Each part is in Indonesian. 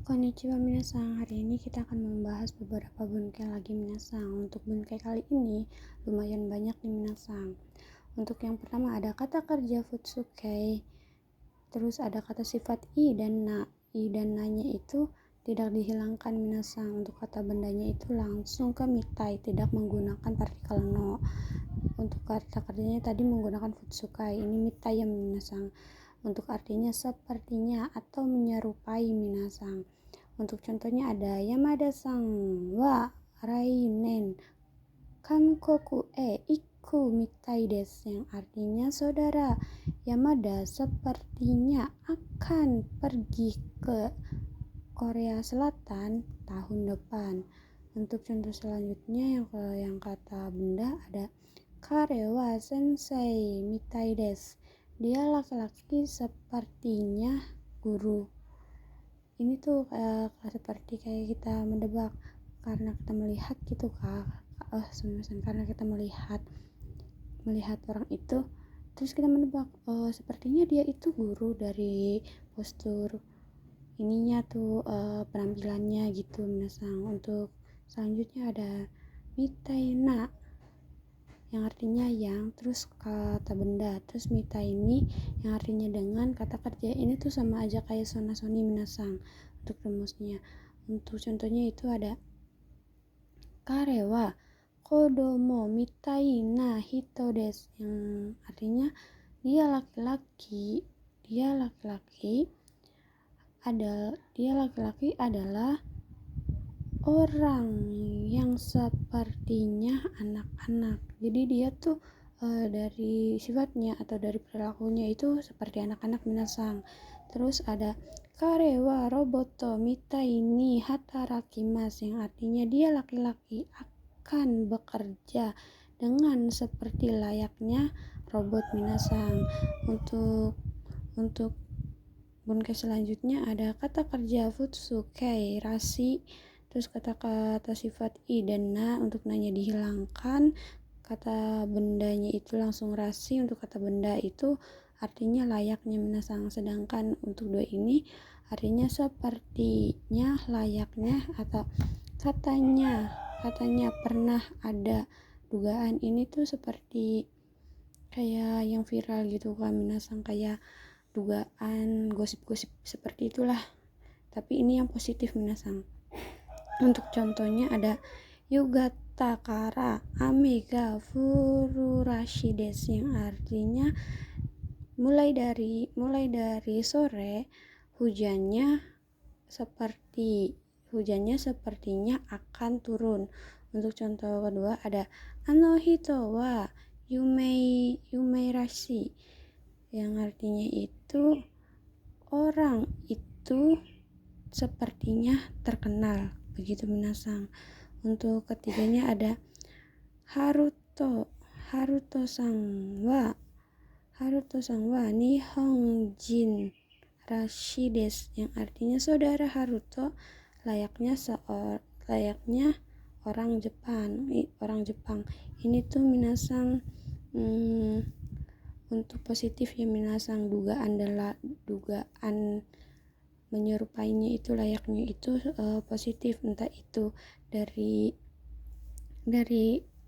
Konnichiwa minasan, hari ini kita akan membahas beberapa bunkai lagi minasan. Untuk bunkai kali ini lumayan banyak nih minasan. Untuk yang pertama ada kata kerja futsukei, terus ada kata sifat i dan na. I dan na nya itu tidak dihilangkan minasan. Untuk kata bendanya itu langsung ke mitai, tidak menggunakan partikel no. Untuk kata kerjanya tadi menggunakan futsukai, ini mitai ya minasan. Untuk artinya sepertinya atau menyerupai minasan. Untuk contohnya ada Yamada-san wa rainen kankoku iku mitai desu, yang artinya saudara Yamada sepertinya akan pergi ke Korea Selatan tahun depan. Untuk contoh selanjutnya yang kata benda ada Kare wa sensei mitai desu, dia laki-laki sepertinya guru. Ini tuh seperti kayak kita mendebak karena kita melihat gitu karena kita melihat orang itu, terus kita mendebak sepertinya dia itu guru dari postur ininya tuh, penampilannya gitu minasang. Untuk selanjutnya ada mitai na yang artinya yang, terus kata benda, terus mita ini yang artinya dengan, kata kerja ini tuh sama aja kayak sona-soni minasang. Untuk rumusnya, untuk contohnya itu ada kare wa kodomo mitai na hito desu, yang artinya dia laki-laki adalah orang yang sepertinya anak-anak. Jadi dia tuh dari sifatnya atau dari perilakunya itu seperti anak-anak minasang. Terus ada kare wa roboto mitai ni hatarakimasu, yang artinya dia laki-laki akan bekerja dengan seperti layaknya robot minasang. Untuk bunkai selanjutnya ada kata kerja futsukei rasi, terus kata-kata sifat i dan na. Untuk nanya dihilangkan, kata bendanya itu langsung rasi. Untuk kata benda itu artinya layaknya minasang, sedangkan untuk dua ini artinya sepertinya, layaknya, atau katanya pernah ada dugaan. Ini tuh seperti kayak yang viral gitu kan minasang, kayak dugaan gosip-gosip seperti itulah, tapi ini yang positif minasang. Untuk contohnya ada Yugata kara ame ga fururashi desu, yang artinya mulai dari sore hujannya sepertinya akan turun. Untuk contoh kedua ada ano hito wa yumei rashi, yang artinya itu orang itu sepertinya terkenal, begitu minasang. Untuk ketiganya ada Haruto sang wa nihonjin rashi desu, yang artinya saudara Haruto layaknya orang Jepang. Ini tuh minasang untuk positif ya minasang, dugaan menyerupainya itu, layaknya itu positif, entah itu dari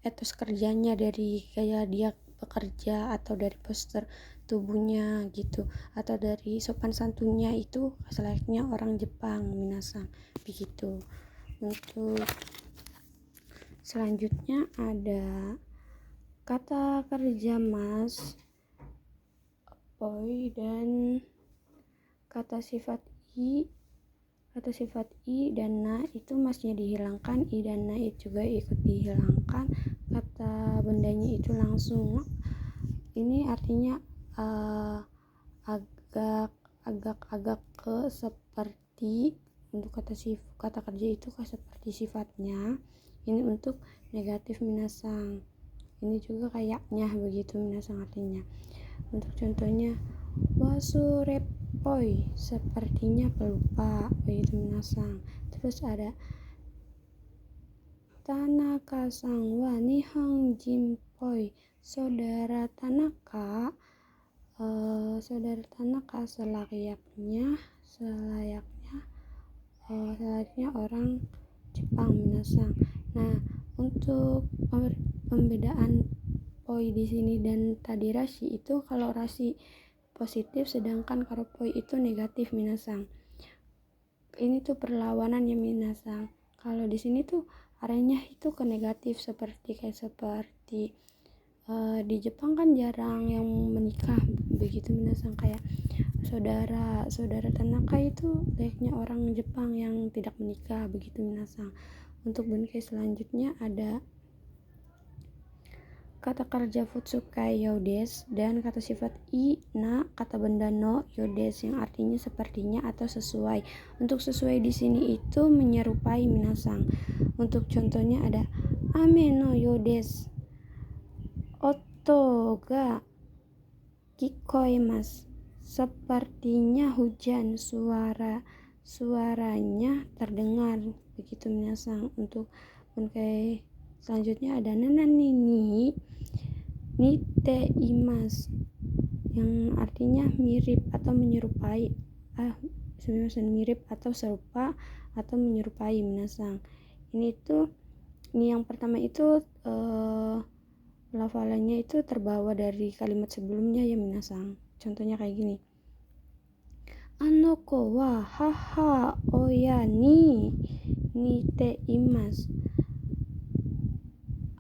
etos kerjanya, dari gaya dia bekerja, atau dari postur tubuhnya gitu, atau dari sopan santunnya itu selayaknya orang Jepang minasang, begitu. Untuk selanjutnya ada kata kerja mas poi dan kata sifat i dan na itu masnya dihilangkan, i dan na itu juga ikut dihilangkan, kata bendanya itu langsung. Ini artinya agak ke seperti. Untuk kata kerja itu ke seperti sifatnya. Ini untuk negatif minasang, ini juga kayaknya begitu minasang artinya. Untuk contohnya wasurepoi, sepertinya pelupa, begitu minasang. Terus ada Tanaka sang wa nihonjin poi, saudara Tanaka selayaknya banyaknya orang Jepang minasang. Nah, untuk pembedaan poi di sini dan tadi rasi itu, kalau rasi positif sedangkan kalau poi itu negatif minasang. Ini tuh perlawanan ya minasang. Kalau di sini tuh arahnya itu ke negatif, seperti di Jepang kan jarang yang menikah begitu minasang, kayak saudara Tanaka itu layaknya orang Jepang yang tidak menikah begitu minasang. Untuk bunkai selanjutnya ada kata kerja futsukai yodes dan kata sifat i na kata benda no yodes yang artinya sepertinya atau sesuai. Untuk sesuai di sini itu menyerupai minasang. Untuk contohnya ada ame no yodes, oto ga kikoimasu, sepertinya hujan, suaranya terdengar begitu minasang. Untuk bunkai selanjutnya ada nanani ni nite imas yang artinya mirip atau menyerupai, mirip atau serupa atau menyerupai minasang. Ini yang pertama itu lafalannya itu terbawa dari kalimat sebelumnya ya minasang. Contohnya kayak gini. Anoko wa haha oya ni nite imasu.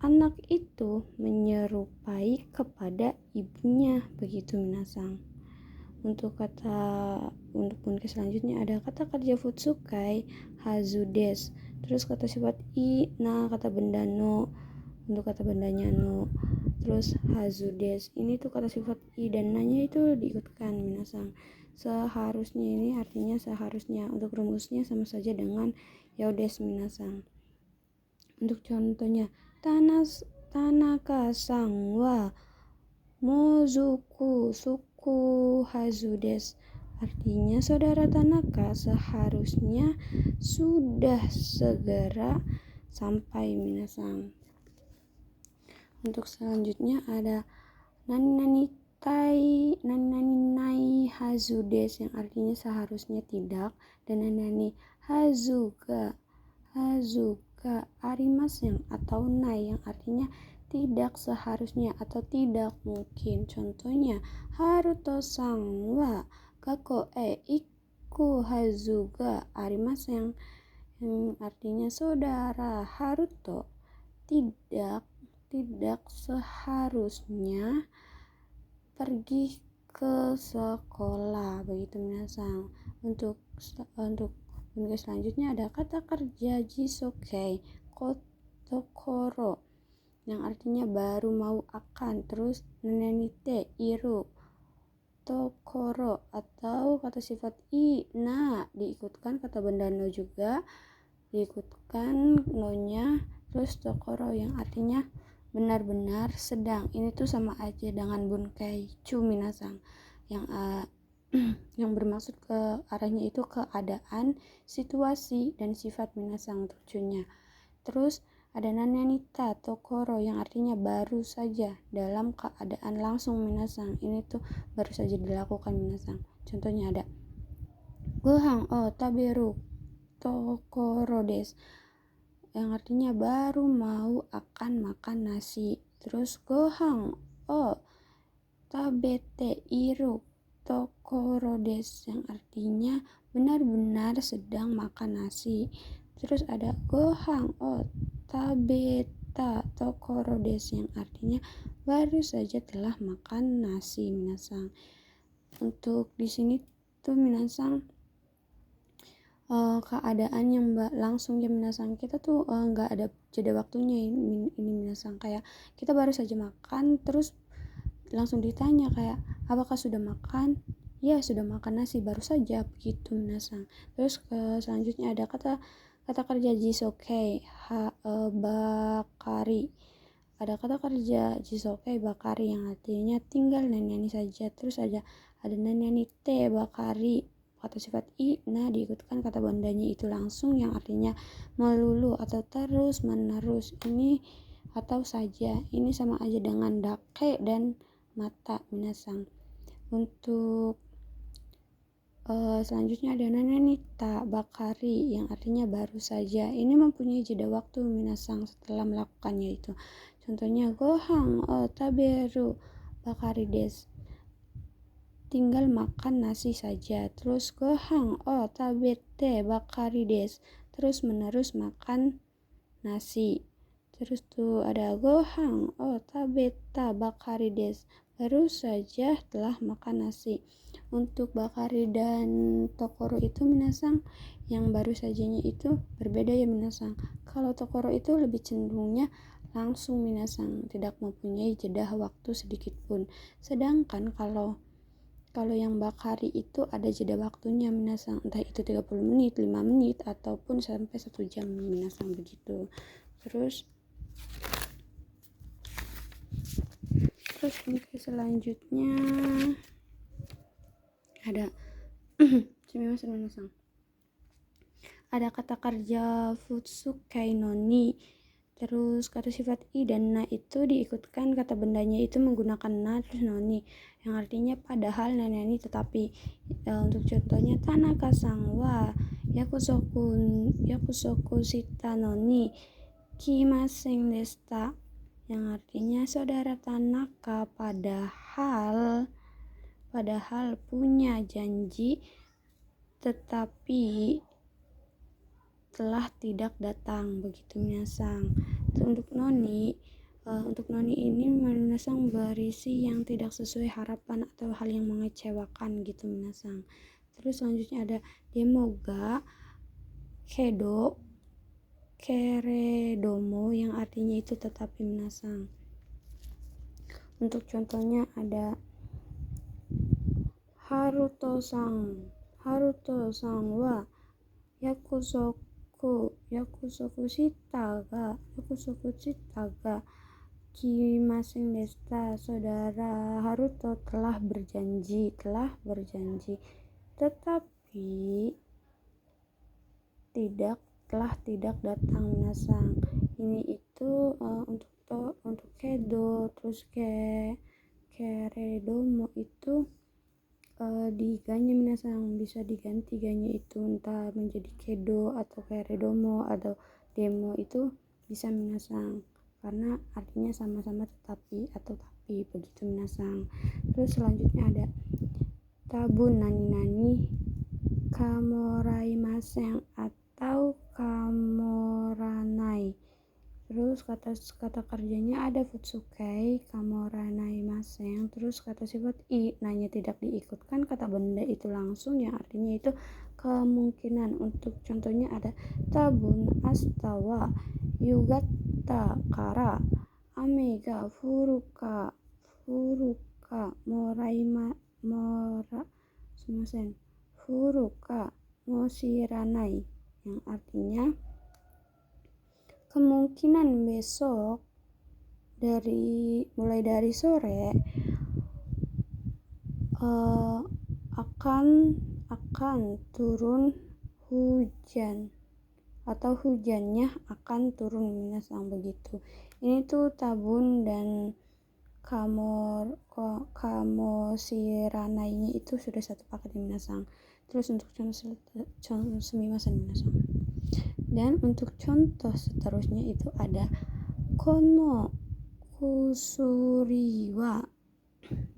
Anak itu menyerupai kepada ibunya begitu minasang. Untuk bunkai selanjutnya ada kata kerja futsukai hazu des. Terus kata sifat i na kata benda no. Untuk kata bendanya no, terus hazu des, ini tuh kata sifat i dan nanya itu diikutkan minasang. Seharusnya ini artinya seharusnya. Untuk rumusnya sama saja dengan yodes minasang. Untuk contohnya Tanaka sang wa mozuku suku hazu des, artinya saudara Tanaka seharusnya sudah segera sampai minasang. Untuk selanjutnya ada nani nai hazu des yang artinya seharusnya tidak, dan nani hazuga arimas yang atau nai yang artinya tidak seharusnya atau tidak mungkin. Contohnya Haruto sang wa gakko iku hazuga arimas yang artinya saudara Haruto tidak seharusnya pergi ke sekolah begitu minasang. Untuk bunkai selanjutnya ada kata kerja jisokei kotokoro yang artinya baru mau akan, terus nenenite iru tokoro atau kata sifat i na diikutkan kata benda no juga diikutkan no nya, terus tokoro yang artinya benar-benar sedang. Ini tuh sama aja dengan bunkai cu minasang yang yang bermaksud ke arahnya itu keadaan, situasi, dan sifat minasang untuk cu-nya. Terus ada nananita tokoro yang artinya baru saja, dalam keadaan langsung minasang. Ini tuh baru saja dilakukan minasang. Contohnya ada gohan o taberu tokoro des yang artinya baru mau akan makan nasi. Terus gohan o tabete iru tokoro des yang artinya benar-benar sedang makan nasi. Terus ada gohan o tabeta tokoro des yang artinya baru saja telah makan nasi minasang. Untuk di sini tuh minasang keadaan yang langsung ya minasang, kita tuh nggak ada jeda waktunya ini minasang, kayak kita baru saja makan terus langsung ditanya kayak apakah sudah makan, ya sudah makan nasi baru saja begitu minasang. Terus selanjutnya ada kata kerja jisokei bakari. Ada kata kerja jisokei bakari yang artinya tinggal nani saja. Terus ada nani te bakari, kata sifat i na diikutkan kata bandanya itu langsung yang artinya melulu atau terus menerus. Ini atau saja, ini sama aja dengan dake dan mata minasang. Untuk Selanjutnya ada nananita bakari yang artinya baru saja. Ini mempunyai jeda waktu minasang setelah melakukannya itu. Contohnya gohang taberu bakari des. Tinggal makan nasi saja. Terus gohang tabete bakari des. Terus menerus makan nasi. Terus tuh ada gohang tabeta bakari des. Baru saja telah makan nasi. Untuk bakari dan tokoro itu minasang yang baru sajanya itu berbeda ya minasang. Kalau tokoro itu lebih cenderungnya langsung minasang, tidak mempunyai jeda waktu sedikit pun. Sedangkan kalau yang bakari itu ada jeda waktunya minasang, entah itu 30 menit, 5 menit ataupun sampai 1 jam minasang begitu. Terus untuk selanjutnya ada minasang. Ada kata kerja futsukai noni. Terus kata sifat i dan na itu diikutkan kata bendanya itu menggunakan na terus noni yang artinya padahal nani tetapi. Untuk contohnya Tanaka sang wa yakusoku shita noni kimasen deshita yang artinya saudara Tanaka padahal punya janji tetapi telah tidak datang begitu minasang. Untuk noni ini minasang berisi yang tidak sesuai harapan atau hal yang mengecewakan gitu minasang. Terus selanjutnya ada demoga kedo keredomo yang artinya itu tetapi minasang. Untuk contohnya ada Haruto sang wa yakusoku shita ga kimasen deshita. Saudara Haruto telah berjanji tetapi tidak datang minasang. Ini itu untuk kedo terus keredomo itu diganya minasang, bisa diganti ganya itu entah menjadi kedo atau keredomo atau demo itu bisa minasang karena artinya sama-sama tetapi atau tapi begitu minasang. Terus selanjutnya ada tabun nani kamoraimasen atau kamoranai. Terus kata kerjanya ada futsukai kamoranaimasen. Terus kata sifat i nanya tidak diikutkan kata benda itu langsung yang artinya itu kemungkinan. Untuk contohnya ada tabun astawa yugata kara ame ga furuka furuka moshiranai yang artinya kemungkinan besok mulai dari sore akan turun hujan atau hujannya akan turun minasang begitu. Ini tuh tabun dan kamoshiranainya itu sudah satu paket minasang. Terus untuk contoh sumimasen minasang. Dan untuk contoh seterusnya itu ada kono kusuri wa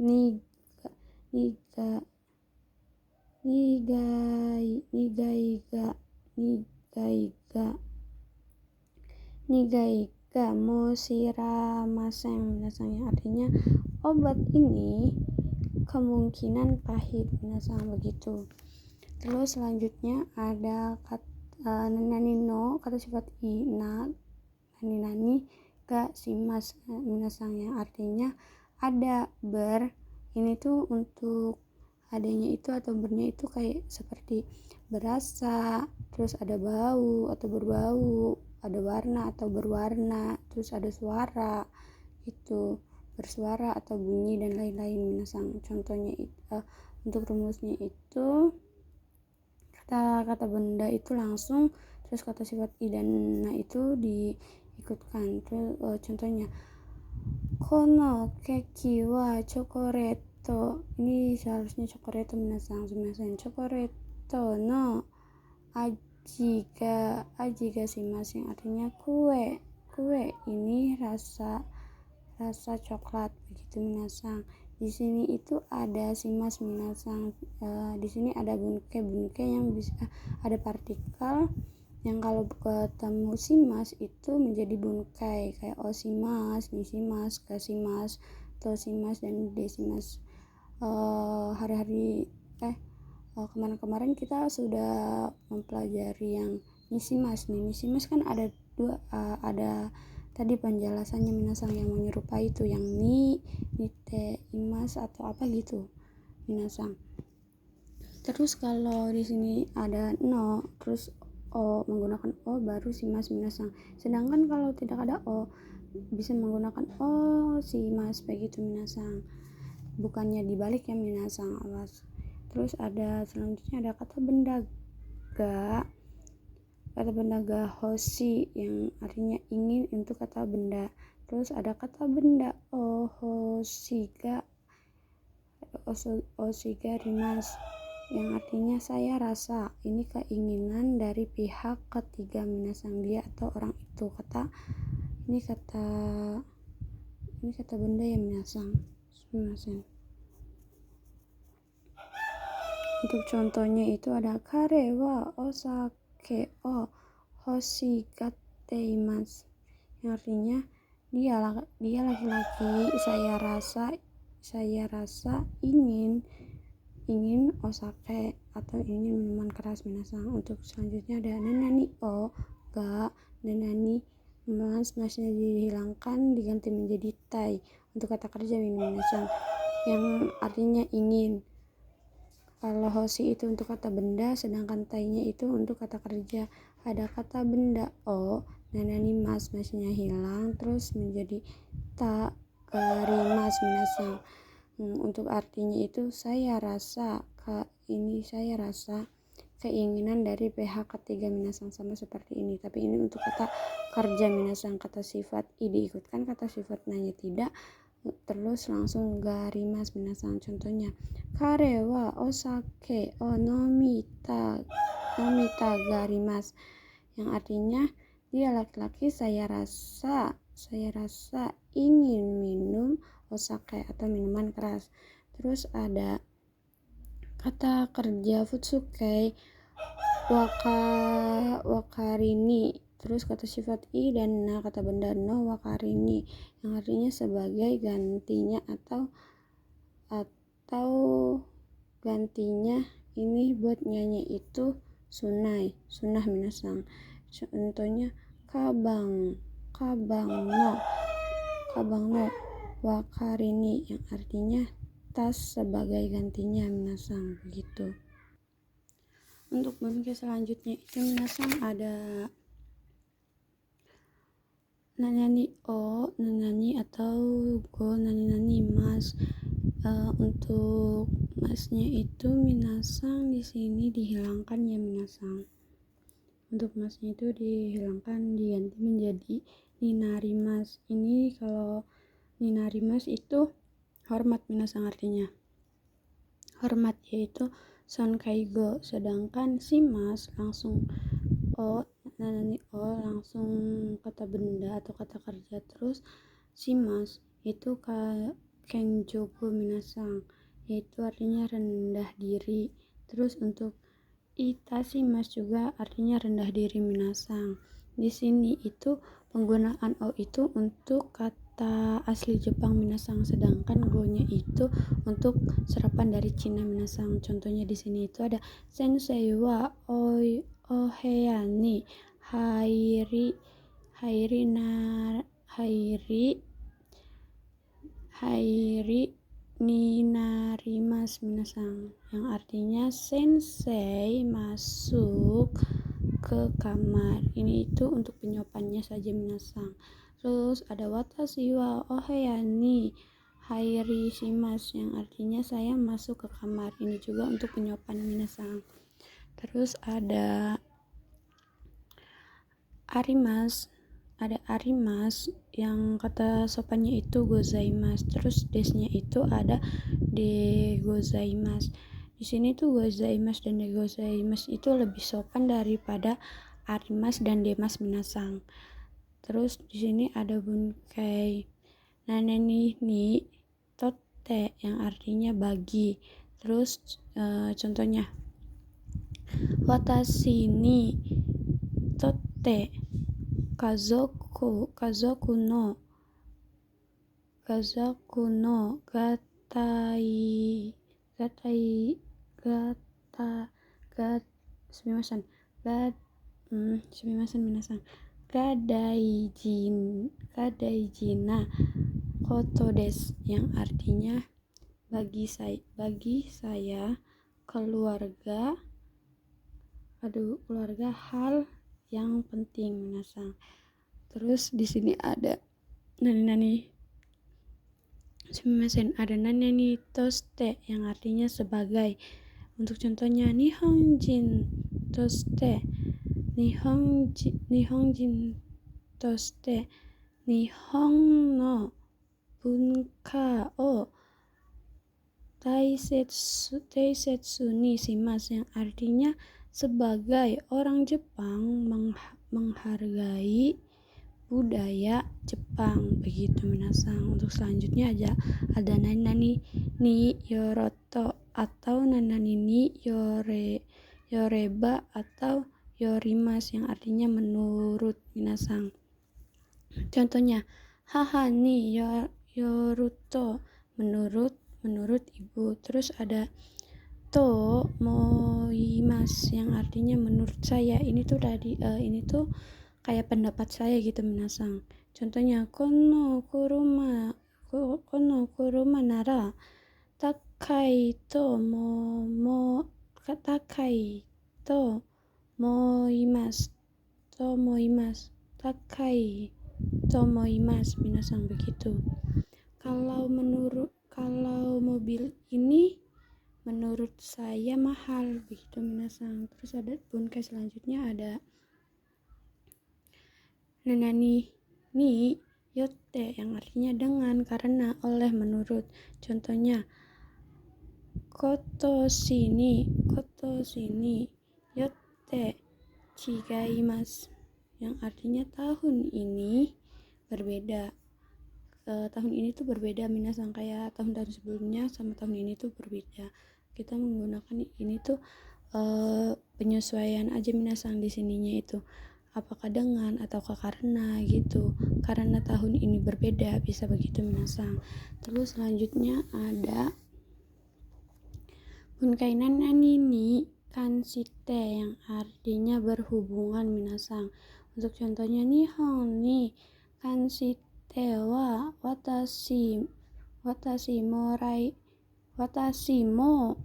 nigai ga moshiramasen minasang yang artinya obat ini kemungkinan pahit minasang begitu. Terus selanjutnya ada nani no kata sifat i na nani ga shimas minasang yang artinya ada ini tuh untuk adanya itu atau bernya itu kayak seperti berasa, terus ada bau atau berbau, ada warna atau berwarna, terus ada suara itu bersuara atau bunyi dan lain-lain minasang. Contohnya untuk rumusnya itu kata benda itu langsung, terus kata sifat i dan na itu diikutkan. Terus contohnya kono keki wa chocolate ini seharusnya chokoreto minasang, sumimasen. Chokoreto no aji ga shimasu, yang artinya kue ini rasa coklat begitu minasang. Di sini itu ada shimas minasang. Di sini ada bunke yang bisa ada partikel yang kalau ketemu shimas itu menjadi bunkai, kayak oshimas, nishimas, gashimas, toshimas, dan deshimas. Kemarin kita sudah mempelajari yang nishimas nih. Nishimas kan ada ada tadi penjelasannya minasang yang menyerupai itu, yang nite imas atau apa gitu minasang. Terus kalau di sini ada no terus o, menggunakan o baru shimas minasang. Sedangkan kalau tidak ada o bisa menggunakan o shimas begitu minasang. Bukannya dibalik ya minasang, awas. Terus ada selanjutnya ada kata benda ga hoshi, yang artinya ingin untuk kata benda. Terus ada kata benda oshiga rimas, yang artinya saya rasa. Ini keinginan dari pihak ketiga minasang, dia atau orang itu. Ini kata benda ya minasang. Sumimasen. Untuk contohnya itu ada kare wa osake o hoshigatteimasu, yang artinya dia laki-laki, saya rasa ingin osake atau ingin minuman keras minasang. Untuk selanjutnya ada nanani o ga nanani masnya dihilangkan diganti menjadi tai untuk kata kerja minasang, yang artinya ingin. Kalau hoshi itu untuk kata benda, sedangkan tai-nya itu untuk kata kerja. Ada kata benda o nanani masnya hilang terus menjadi ta garimas minasang. Untuk artinya itu saya rasa keinginan dari pihak ketiga minasang, sama seperti ini. Tapi ini untuk kata kerja minasang, kata sifat i diikutkan kata sifat nanya tidak, terus langsung garimas minasang. Contohnya kare wa osake o nomita garimas, yang artinya dia laki-laki, saya rasa ingin minum osake atau minuman keras. Terus ada kata kerja futsukai wakarini, terus kata sifat i dan na kata benda no wakarini, yang artinya sebagai gantinya atau gantinya ini buat nyanyi itu sunah minasang. Contohnya kabang no wakarini, yang artinya tas sebagai gantinya minasang begitu. Untuk bangkai selanjutnya itu minasang ada nanani o nanani atau go nani mas. Untuk masnya itu minasang di sini dihilangkan ya minasang. Untuk masnya itu dihilangkan diganti menjadi ninarimas. Ini kalau ninarimas itu hormat minasang, artinya hormat, yaitu sonkaigo. Sedangkan shimas langsung o nanani o langsung kata benda atau kata kerja. Terus shimas itu kenjogo minasang, yaitu artinya rendah diri. Terus untuk itashimas juga artinya rendah diri minasang. Di sini itu penggunaan o itu untuk kata asli Jepang minasang, sedangkan go-nya itu untuk serapan dari Cina minasang. Contohnya di sini itu ada sensei wa oheya ni hairi ninarimas minasang, yang artinya sensei masuk ke kamar. Ini itu untuk penyuapannya saja minasang. Terus ada watashi wa oheya ni hairi shimas, yang artinya saya masuk ke kamar. Ini juga untuk penyuapan minasang. Terus ada arimas ada arimas yang kata sopannya itu gozaimasu, terus desnya itu ada de gozaimasu. Di sini tuh gozaimasu dan de gozaimasu itu lebih sopan daripada arimas dan demas minasang. Terus di sini ada bunkai naneni ni totte yang artinya bagi. Terus contohnya watashi ni totte kazoku no gatai sumimasen sumimasen minasan gadaijina koto des yang artinya bagi saya keluarga hal yang penting minasang. Terus di sini ada nani sumimasen, ada nani toste yang artinya sebagai. Untuk contohnya nihonjin toste nihon no bunka o taisetsu ni shimasu yang artinya sebagai orang Jepang menghargai budaya Jepang begitu minasang. Untuk selanjutnya ada nani ni yoroto atau nani ni yoreba atau yorimas yang artinya menurut minasang. Contohnya haha ni yoruto menurut ibu. Terus ada to moimas yang artinya menurut saya. Ini tuh kayak pendapat saya gitu minasang. Contohnya kono kuruma nara takai to moimasu takai to moimasu minasang begitu. Kalau mobil ini menurut saya mahal begitu minasang. Terus ada bunkai selanjutnya ada nanani ni yotte yang artinya dengan, karena, oleh, menurut. Contohnya koto sini yotte chigaimasu yang artinya tahun ini berbeda. Tahun ini tuh berbeda minasang, kayak tahun-tahun sebelumnya sama tahun ini tuh berbeda. Kita menggunakan ini tuh penyesuaian aja minasang di sininya itu. Apakah dengan ataukah karena gitu. Karena tahun ini berbeda, bisa begitu minasang. Terus selanjutnya ada bunkai nanani ni kanshite yang artinya berhubungan minasang. Untuk contohnya nihon ni kanshite wa watashi mo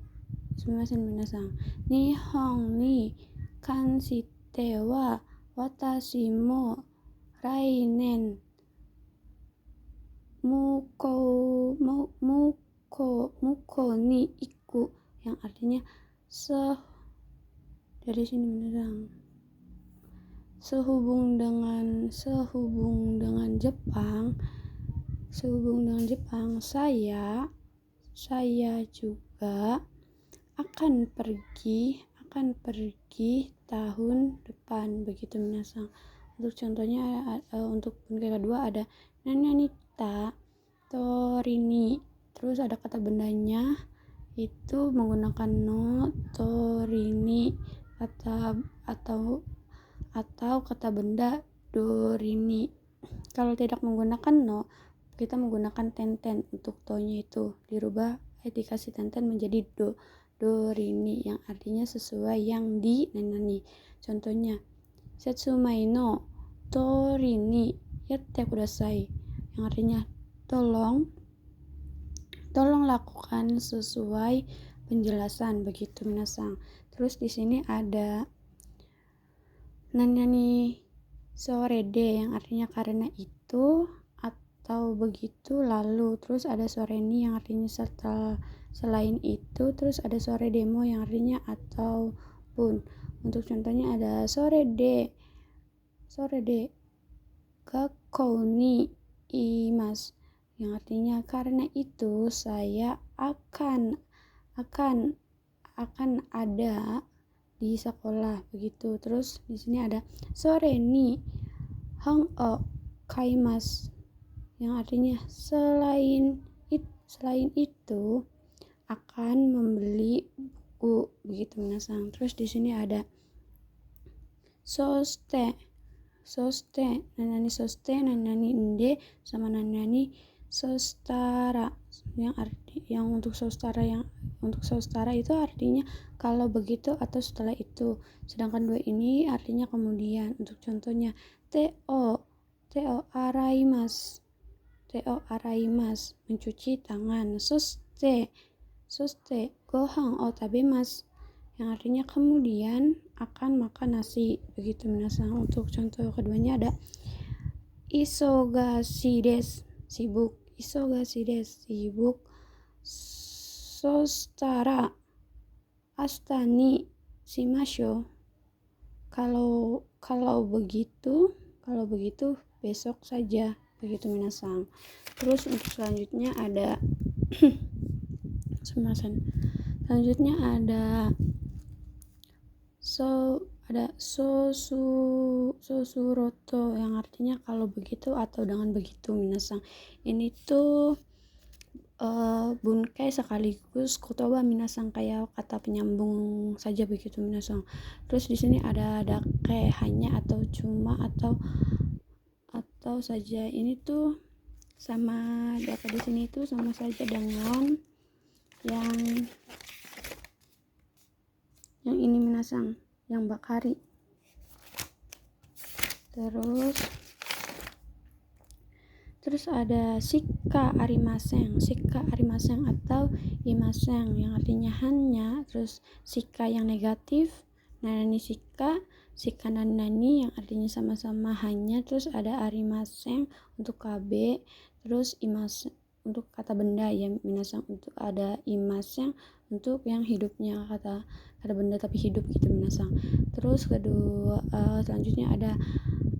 sumimasen minasang. Nihon ni kanshite wa watashi mo rainen muko ni iku yang artinya dari sini minasang sehubung dengan Jepang, saya juga akan pergi tahun depan begitu minasang. Untuk contohnya untuk bunkai kedua ada nananita torini. Terus ada kata bendanya itu menggunakan no torini atau kata benda dorini. Kalau tidak menggunakan no, kita menggunakan tenten. Untuk to-nya itu dirubah dikasih tenten menjadi dorini yang artinya sesuai yang di nanani. Contohnya setsumai no torini yatte kudasai yang artinya tolong lakukan sesuai penjelasan begitu minasang. Terus di sini ada nanani sorede yang artinya karena itu atau begitu lalu. Terus ada soreni yang artinya selain itu. Terus ada sore demo yang artinya ataupun. Untuk contohnya ada sore de Gakouni imas, yang artinya karena itu saya akan ada di sekolah begitu. Terus di sini ada sore ni hang o kaimas, yang artinya selain itu akan membeli buku begitu minasang. Terus di sini ada soste nanani inde sama nanani sostara, yang untuk sostara itu artinya kalau begitu atau setelah itu, sedangkan dua ini artinya kemudian. Untuk contohnya teo araimas mencuci tangan, soste gohang o tabemas, yang artinya kemudian akan makan nasi begitu minasang. Untuk contoh keduanya ada sibuk, sostara astani shimasho, kalau begitu besok saja begitu minasang. Terus untuk selanjutnya ada selanjutnya ada sosuroto, yang artinya kalau begitu atau dengan begitu minasang. Ini tuh bunkai sekaligus kotoba minasang, kayak kata penyambung saja begitu minasang. Terus di sini ada dake, hanya atau cuma atau saja. Ini tuh sama dake di sini tuh sama saja dengan yang ini minasang, yang bakari. Terus ada shika arimaseng atau imaseng, yang artinya hanya. Terus shika yang negatif, nanani shika nanani yang artinya sama-sama hanya. Terus ada arimaseng untuk KB. Terus imaseng untuk kata benda ya minasang, untuk ada imaseng untuk yang hidupnya, kata benda tapi hidup gitu minasang. Terus selanjutnya ada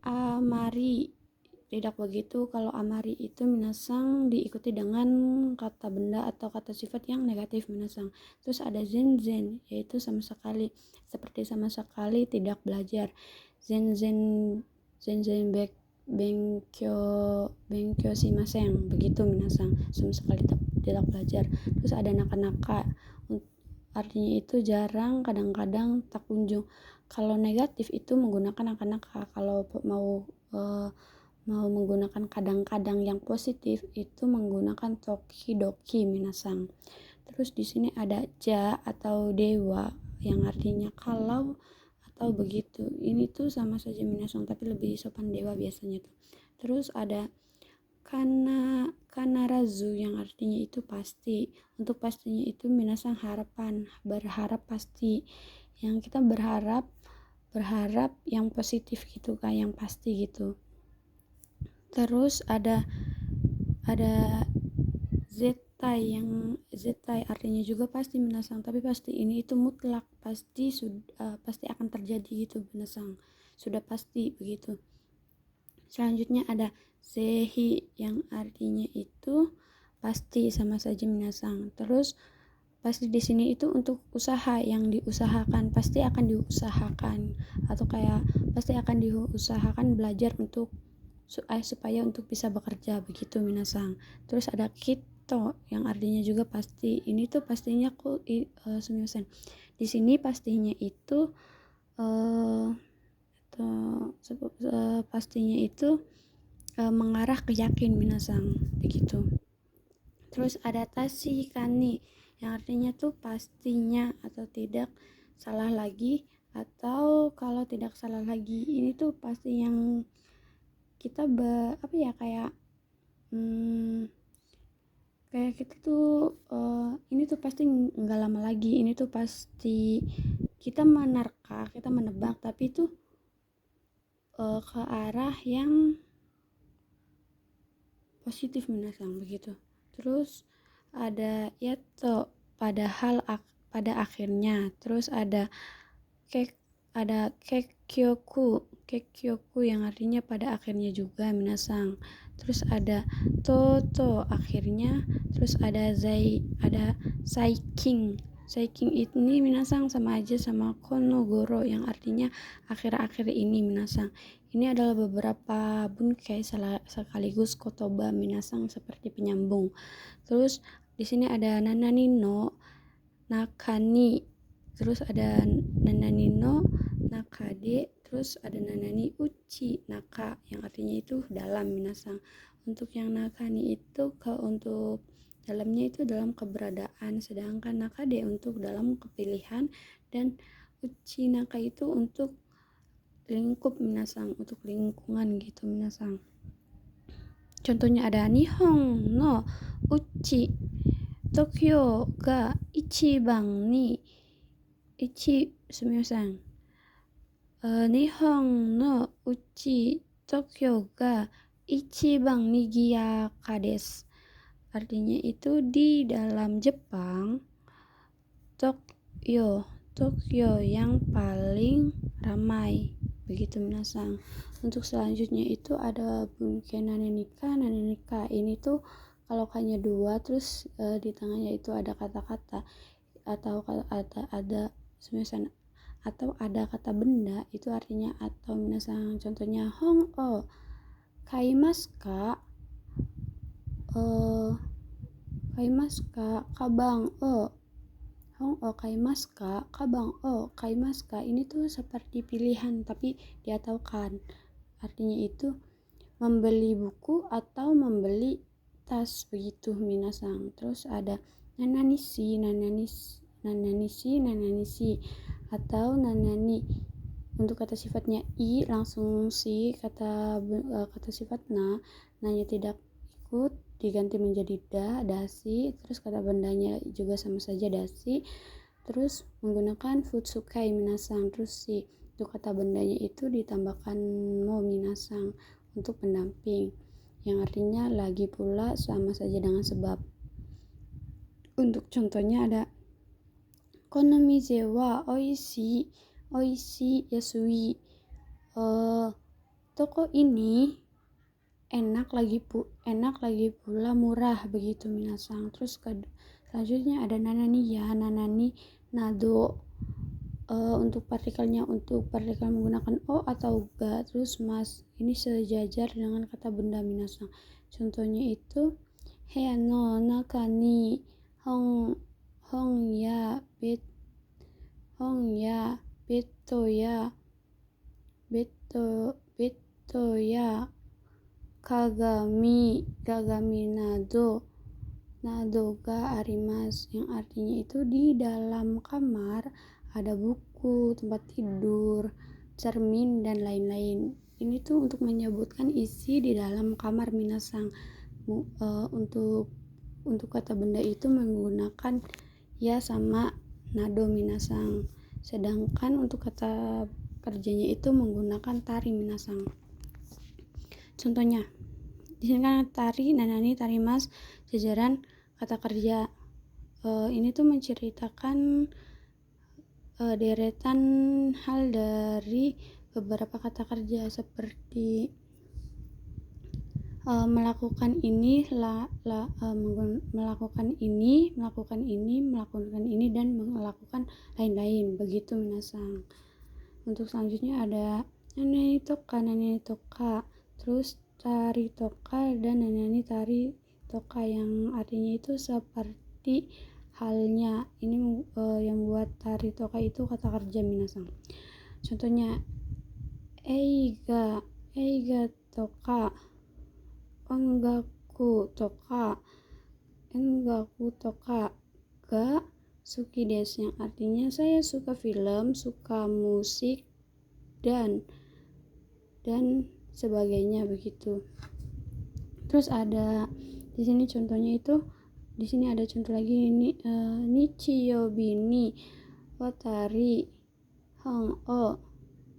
amari, tidak begitu. Kalau amari itu minasang diikuti dengan kata benda atau kata sifat yang negatif minasang. Terus ada zenzen, yaitu sama sekali, seperti sama sekali tidak belajar. Zenzen benkyo shimasen begitu minasang, sama sekali tidak belajar. Terus ada naka-naka, artinya itu jarang, kadang-kadang, tak kunjung. Kalau negatif itu menggunakan naka-naka. Kalau mau menggunakan kadang-kadang yang positif itu menggunakan tokidoki minasang. Terus di sini ada ja atau dewa, yang artinya kalau atau begitu. Ini tuh sama saja minasang tapi lebih sopan dewa biasanya tuh. Terus ada kanarazu, yang artinya itu pasti. Untuk pastinya itu minasang harapan, berharap pasti. Yang kita berharap yang positif gitu, kayak yang pasti gitu. Terus ada zetai artinya juga pasti minasang, tapi pasti ini itu mutlak, pasti akan terjadi gitu minasang, sudah pasti begitu. Selanjutnya ada zehi, yang artinya itu pasti, sama saja minasang. Terus pasti di sini itu untuk usaha, yang diusahakan, pasti akan diusahakan, atau kayak pasti akan diusahakan belajar untuk supaya untuk bisa bekerja begitu minasang. Terus ada kito, yang artinya juga pasti. Ini tuh pastinya sumimasen. Di sini pastinya itu pastinya itu mengarah ke yakin minasang begitu. Terus ada tashi kani, yang artinya tuh pastinya atau tidak salah lagi, atau kalau tidak salah lagi. Ini tuh pasti yang kita kayak kita tuh ini tuh pasti nggak lama lagi, ini tuh pasti kita menebak tapi itu ke arah yang positif minasang begitu. Terus ada yato, padahal pada akhirnya. Terus ada kekyoku, kekyoku yang artinya pada akhirnya juga minasang. Terus ada toto akhirnya, terus ada saiking. Saiking ini minasang sama aja sama konogoro yang artinya akhir-akhir ini minasang. Ini adalah beberapa bunkai sekaligus kotoba minasang seperti penyambung. Terus di sini ada nanani no nakani, terus ada nanani no nakade, terus ada nanani uchi naka yang artinya itu dalam minasang. Untuk yang nakani itu untuk dalamnya itu dalam keberadaan, sedangkan nakade untuk dalam kepilihan, dan uchi naka itu untuk lingkup minasang, untuk lingkungan gitu minasang. Contohnya ada Nihon no uchi Tokyo ga ichiban ni sumimasen. Nihon no uchi Tokyo ga ichiban nigiyaka desu. Artinya itu di dalam Jepang, Tokyo yang paling ramai. Begitu minasang. Untuk selanjutnya itu ada bunkai nanenika. Ini tuh kalau hanya dua, terus di tengahnya itu ada kata-kata atau ada semisal atau ada kata benda, itu artinya atau minasang. Contohnya hong o kaimasu ka, kabang o hong o kaimasu ka, kabang o kaimasu ka. Ini tuh seperti pilihan tapi diataukan. Artinya itu membeli buku atau membeli tas, begitu minasang. Terus ada nananisi atau nanani. Untuk kata sifatnya i langsung si, kata sifat nanya tidak ikut diganti menjadi dasi. Terus kata bendanya juga sama saja dasi. Terus menggunakan futsukai minasang. Terus si untuk kata bendanya itu ditambahkan mo minasang untuk pendamping, yang artinya lagi pula sama saja dengan sebab. Untuk contohnya ada konomize wa oishii yasui. Toko ini enak lagi pula murah, begitu minasang. Terus selanjutnya ada nanani nado. Untuk partikel menggunakan o atau ga. Terus mas ini sejajar dengan kata benda minasang. Contohnya itu heya no naka ni hong ya beto ya kagami nado ga arimasu, yang artinya itu di dalam kamar ada buku, tempat tidur, cermin, dan lain-lain. Ini tuh untuk menyebutkan isi di dalam kamar minasang. Untuk kata benda itu menggunakan ya sama nado minasang. Sedangkan untuk kata kerjanya itu menggunakan tari minasang. Contohnya di sini kan tari, nanani, tarimas, jajaran kata kerja. Ini tuh menceritakan deretan hal dari beberapa kata kerja seperti melakukan ini, melakukan ini, dan melakukan lain-lain, begitu minasang. Untuk selanjutnya ada nanani toka, terus tari toka dan nanani tari toka, yang artinya itu seperti halnya. Ini yang buat tari toka itu kata kerja minasang. Contohnya eiga toka, engaku toka ga suki desu, yang artinya saya suka film, suka musik, dan sebagainya, begitu. Terus ada di sini contohnya itu, di sini ada contoh lagi ini, nichiyobi ni watari hong o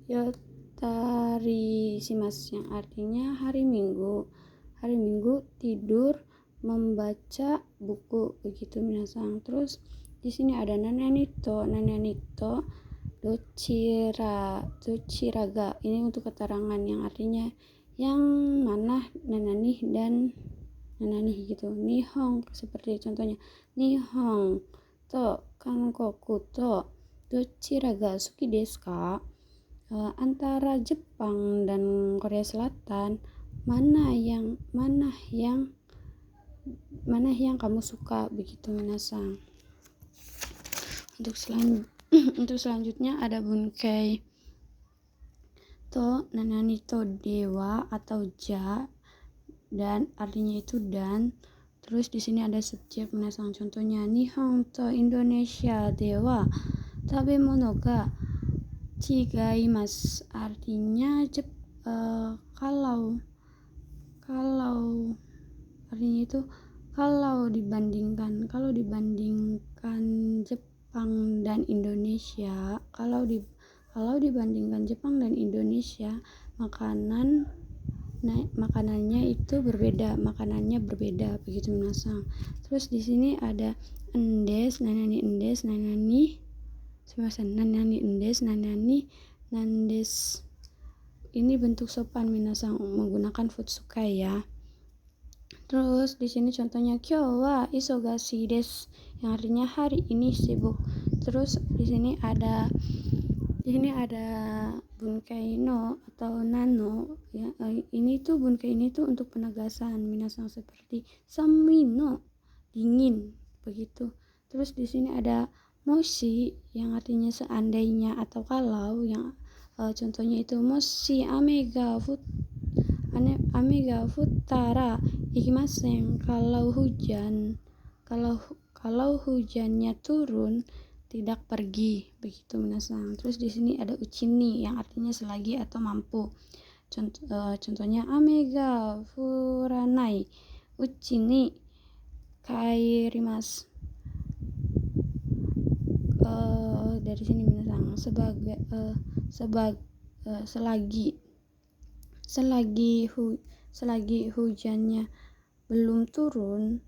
yotari shimasu, yang artinya hari Minggu tidur membaca buku, begitu minasang. Terus di sini ada nananito dochiraga. Ini untuk keterangan yang artinya yang mana, nanani dan nanani gitu. Nihong seperti contohnya Nihong to Kankoku to dochiraga suki desu ka. Antara Jepang dan Korea Selatan, mana yang kamu suka, begitu minasang. Untuk selanjutnya ada bunkai to nanani to dewa atau ja, dan artinya itu dan. Terus di sini ada subjek minasang, contohnya Nihon to Indonesia dewa tabemono ga chigaimasu. Artinya kalau artinya itu kalau dibandingkan Jepang dan Indonesia, kalau dibandingkan Jepang dan Indonesia, makanannya berbeda, begitu minasang. Terus di sini ada nanani nandes. Ini bentuk sopan minasang menggunakan futsukai ya. Terus di sini contohnya kyou wa isogashi desu, yang artinya hari ini sibuk. Terus di sini ada bunkai no atau nano ya. Bunkai ini tuh untuk penegasan minasang, seperti samui no dingin begitu. Terus di sini ada moshi yang artinya seandainya atau kalau, yang contohnya itu moshi ame ga futtara ikimasen. Kalau hujannya turun, tidak pergi, begitu minasang. Terus di sini ada uchini yang artinya selagi atau mampu. Contohnya ame ga furanai uchini kairimasu. Dari sini minasang selagi hujannya belum turun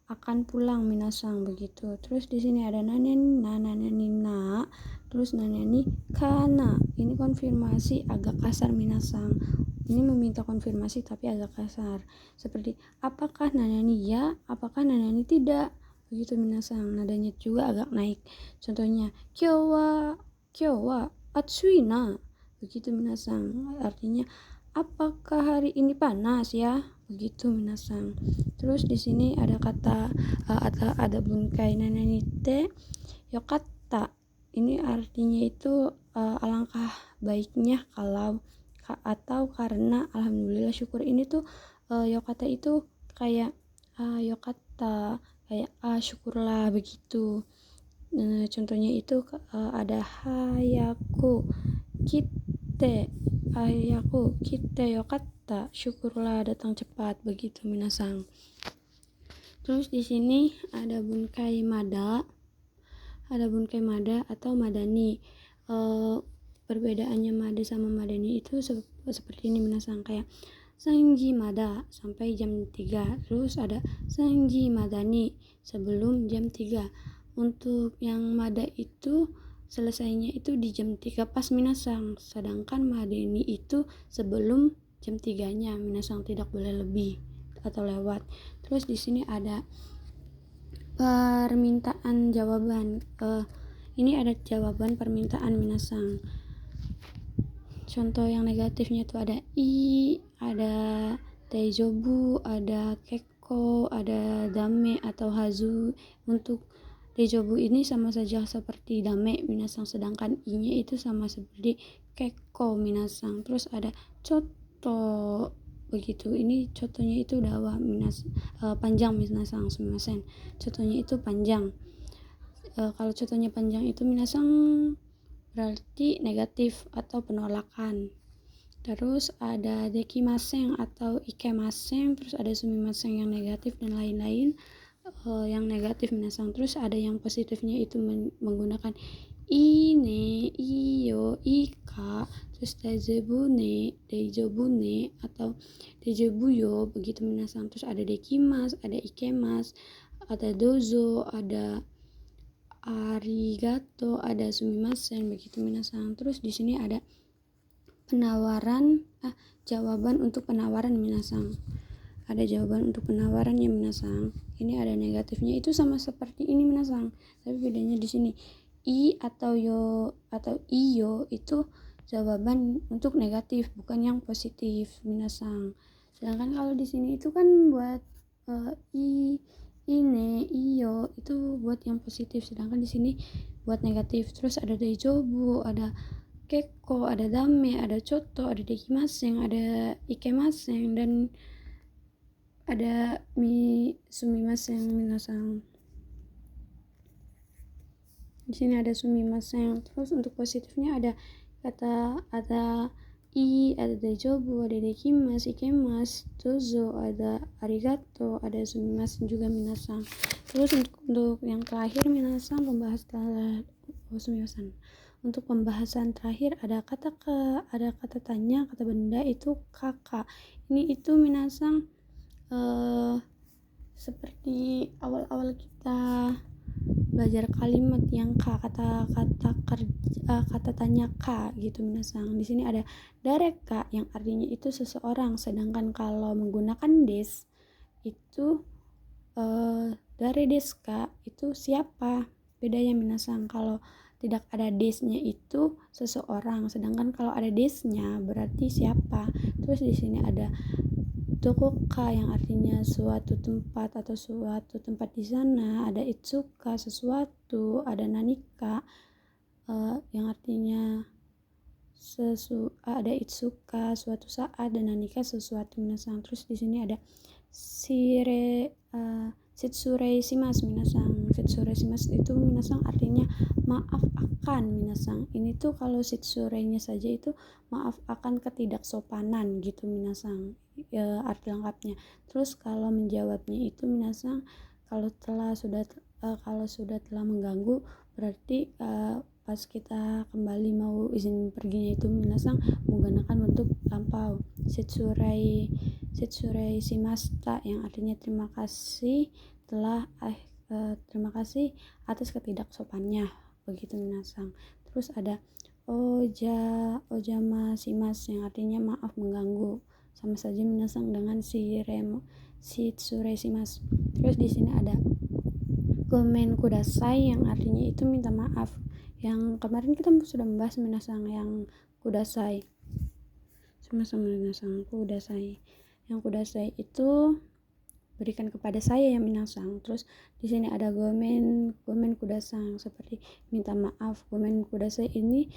akan pulang minasang, begitu. Terus di sini ada nananina, terus nanani kana. Ini konfirmasi agak kasar minasang. Ini meminta konfirmasi tapi agak kasar, seperti apakah nanani ya, apakah nanani tidak, begitu minasang. Nadanya juga agak naik. Contohnya kyou wa atsui na, begitu minasang. Artinya apakah hari ini panas ya, begitu minasang. Terus di sini ada kata ada bunkai nanani te yokatta. Ini artinya itu alangkah baiknya kalau, atau karena alhamdulillah syukur. Ini tuh yokatta itu kayak yokatta, kayak syukurlah, begitu. Contohnya itu ada hayaku kite yokatta, syukurlah datang cepat, begitu minasang. Terus di sini ada bunkai mada atau madani. Perbedaannya mada sama madani itu seperti ini minasang, kayak sanji mada sampai jam 3. Terus ada sanji madani sebelum jam 3. Untuk yang mada itu selesainya itu di jam 3 pas minasang, sedangkan madani itu sebelum jam 3-nya minasang, tidak boleh lebih atau lewat. Terus di sini ada permintaan jawaban. Ini ada jawaban permintaan minasang. Contoh yang negatifnya itu ada ada teijobu, ada kekko, ada dame atau hazu. Untuk teijobu ini sama saja seperti dame minasang, sedangkan i-nya itu sama seperti kekko minasang. Terus ada coto, begitu. Ini contohnya itu dawa panjang minasang, sumimasen. Contohnya itu panjang. Kalau contohnya panjang itu minasang berarti negatif atau penolakan. Terus ada dekimasen atau ikemasen, terus ada sumimasen yang negatif dan lain-lain. Yang negatif minasang. Terus ada yang positifnya itu menggunakan ine, iyo, ika, terus deijobune atau deijobuyo, begitu minasang. Terus ada dekimas, ada ikemas, ada dozo, ada arigato, ada sumimasen, begitu minasang. Terus di sini ada jawaban untuk penawaran minasang. Ada jawaban untuk penawaran ya minasang. Ini ada negatifnya, itu sama seperti ini minasang, tapi bedanya di sini i atau yo atau iyo itu jawaban untuk negatif, bukan yang positif minasang. Sedangkan kalau di sini itu kan buat ine iyo itu buat yang positif, sedangkan di sini buat negatif. Terus ada daijobu, ada keko, ada dame, ada coto, ada dekimaseng, ada ikemasen, dan ada sumimasen minasang. Di sini ada sumimasen. Terus untuk positifnya ada ada daijobu, ada dekimasu, ikemas, dozo, ada arigato, ada sumimasen juga minasang. Terus untuk yang terakhir minasang, sumimasen. Untuk pembahasan terakhir ada kata tanya, kata benda itu kakak. Ini itu minasang seperti awal-awal kita belajar kalimat yang kata tanya gitu minasang. Di sini ada dareka yang artinya itu seseorang, sedangkan kalau menggunakan des itu dare desu ka itu siapa, bedanya minasang. Kalau tidak ada desnya itu seseorang, sedangkan kalau ada desnya berarti siapa. Terus di sini ada dokoka yang artinya suatu tempat atau suatu tempat di sana, ada itsuka sesuatu, ada nanika yang artinya ada itsuka suatu saat, dan nanika sesuatu minasang. Terus di sini ada shitsurei shimasu minasang. Shitsurei shimasu itu minasang artinya maaf akan minasang. Ini tuh kalau shitsurei-nya saja itu maaf akan ketidaksopanan gitu minasang, arti lengkapnya. Terus kalau menjawabnya itu minasang, kalau sudah telah mengganggu berarti pas kita kembali mau izin perginya itu minasang menggunakan bentuk lampau. Shitsurei shimashita yang artinya terima kasih atas ketidaksopannya, begitu minasang. Terus ada ojama shimasu yang artinya maaf mengganggu, sama saja minasang dengan shitsurei shimasu. Terus di sini ada gomen kudasai yang artinya itu minta maaf. Yang kemarin kita sudah membahas minasang yang kudasai. Sama-sama minasang kudasai. Yang kudasai itu berikan kepada saya ya minasang. Terus di sini ada gomen kudasai seperti minta maaf. Gomen kudasai ini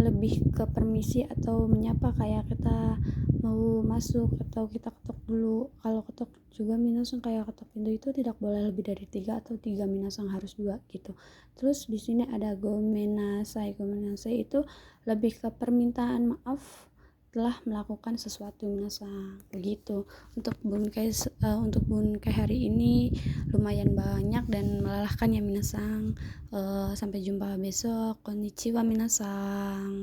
lebih ke permisi atau menyapa, kayak kita mau masuk atau kita ketok dulu. Kalau ketok juga minasang kayak ketok pintu itu tidak boleh lebih dari 3 atau 3 minasang, harus 2 gitu. Terus di sini ada gomenasai itu lebih ke permintaan maaf telah melakukan sesuatu minasang, begitu. Untuk bunkai hari ini lumayan banyak dan melelahkan ya minasang. Sampai jumpa besok. Konnichiwa minasang.